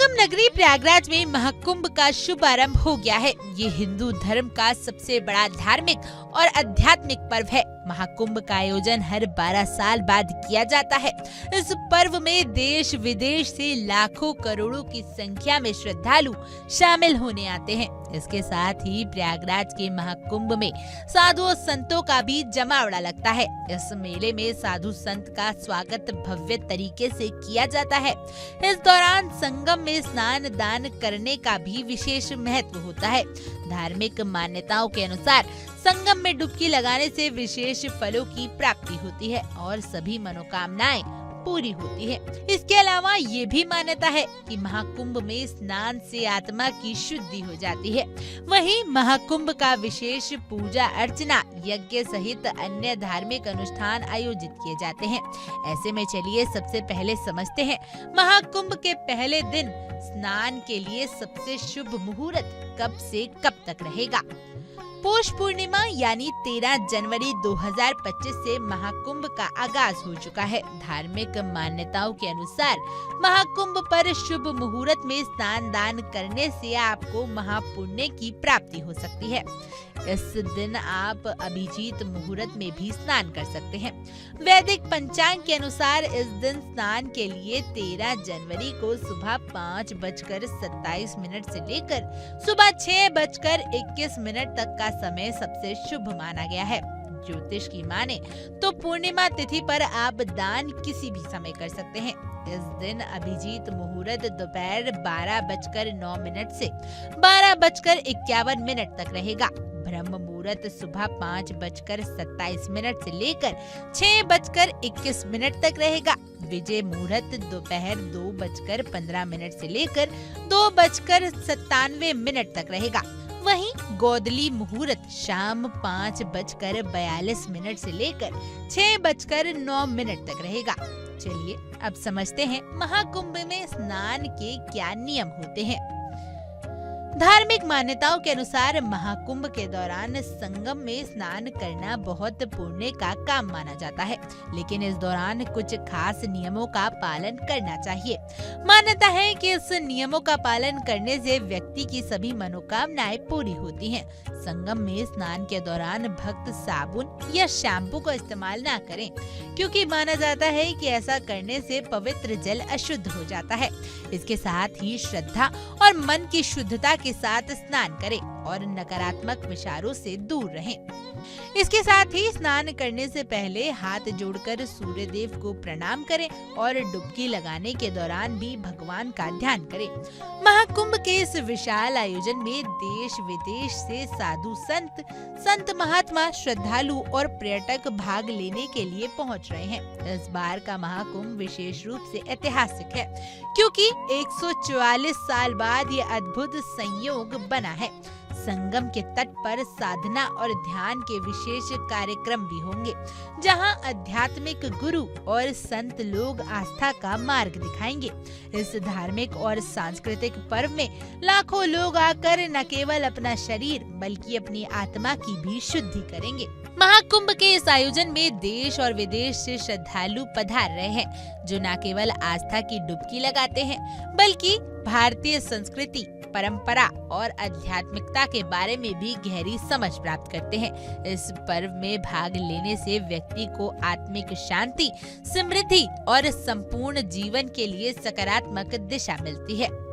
संगम नगरी प्रयागराज में महाकुंभ का शुभारंभ हो गया है। ये हिंदू धर्म का सबसे बड़ा धार्मिक और आध्यात्मिक पर्व है। महाकुंभ का आयोजन हर 12 साल बाद किया जाता है। इस पर्व में देश विदेश से लाखों करोड़ों की संख्या में श्रद्धालु शामिल होने आते हैं। इसके साथ ही प्रयागराज के महाकुंभ में साधु और संतों का भी जमावड़ा लगता है। इस मेले में साधु संत का स्वागत भव्य तरीके से किया जाता है। इस दौरान संगम में स्नान दान करने का भी विशेष महत्व होता है। धार्मिक मान्यताओं के अनुसार संगम में डुबकी लगाने से विशेष फलों की प्राप्ति होती है और सभी मनोकामनाएं पूरी होती है। इसके अलावा ये भी मान्यता है कि महाकुंभ में स्नान से आत्मा की शुद्धि हो जाती है। वहीं महाकुंभ का विशेष पूजा अर्चना यज्ञ सहित अन्य धार्मिक अनुष्ठान आयोजित किए जाते हैं। ऐसे में चलिए सबसे पहले समझते हैं महाकुंभ के पहले दिन स्नान के लिए सबसे शुभ मुहूर्त कब से कब तक रहेगा। पौष पूर्णिमा यानी 13 जनवरी 2025 से महाकुंभ का आगाज हो चुका है। धार्मिक मान्यताओं के अनुसार महाकुंभ पर शुभ मुहूर्त में स्नान दान करने से आपको महापुण्य की प्राप्ति हो सकती है। इस दिन आप अभिजीत मुहूर्त में भी स्नान कर सकते हैं। वैदिक पंचांग के अनुसार इस दिन स्नान के लिए 13 जनवरी को सुबह 5:27 से लेकर सुबह 6:21 तक का समय सबसे शुभ माना गया है। ज्योतिष की माने तो पूर्णिमा तिथि पर आप दान किसी भी समय कर सकते हैं। इस दिन अभिजीत मुहूर्त दोपहर 12:09 से 12:51 तक रहेगा। ब्रह्म मुहूर्त सुबह 5:27 से लेकर 6:21 तक रहेगा। विजय मुहूर्त दोपहर 2:15 से लेकर 2:97 तक रहेगा। वहीं गोदली मुहूर्त शाम 5:42 से लेकर 6:09 तक रहेगा। चलिए अब समझते हैं महाकुंभ में स्नान के क्या नियम होते हैं। धार्मिक मान्यताओं के अनुसार महाकुंभ के दौरान संगम में स्नान करना बहुत पुण्य का काम माना जाता है, लेकिन इस दौरान कुछ खास नियमों का पालन करना चाहिए। मान्यता है कि इस नियमों का पालन करने से व्यक्ति की सभी मनोकामनाएं पूरी होती हैं। संगम में स्नान के दौरान भक्त साबुन या शैम्पू का इस्तेमाल ना करें, क्योंकि माना जाता है कि ऐसा करने से पवित्र जल अशुद्ध हो जाता है। इसके साथ ही श्रद्धा और मन की शुद्धता के साथ स्नान करें और नकारात्मक विचारों से दूर रहें। इसके साथ ही स्नान करने से पहले हाथ जोड़कर सूर्य देव को प्रणाम करें और डुबकी लगाने के दौरान भी भगवान का ध्यान करें। महाकुंभ के इस विशाल आयोजन में देश विदेश से साधु संत महात्मा श्रद्धालु और पर्यटक भाग लेने के लिए पहुंच रहे हैं। इस बार का महाकुंभ विशेष रूप से ऐतिहासिक है, क्योंकि 144 साल बाद ये अद्भुत संयोग बना है। संगम के तट पर साधना और ध्यान के विशेष कार्यक्रम भी होंगे, जहां आध्यात्मिक गुरु और संत लोग आस्था का मार्ग दिखाएंगे। इस धार्मिक और सांस्कृतिक पर्व में लाखों लोग आकर न केवल अपना शरीर बल्कि अपनी आत्मा की भी शुद्धि करेंगे। महाकुंभ के इस आयोजन में देश और विदेश से श्रद्धालु पधार रहे हैं, जो न केवल आस्था की डुबकी लगाते हैं बल्कि भारतीय संस्कृति, परंपरा और आध्यात्मिकता के बारे में भी गहरी समझ प्राप्त करते हैं। इस पर्व में भाग लेने से व्यक्ति को आत्मिक शांति, समृद्धि और संपूर्ण जीवन के लिए सकारात्मक दिशा मिलती है।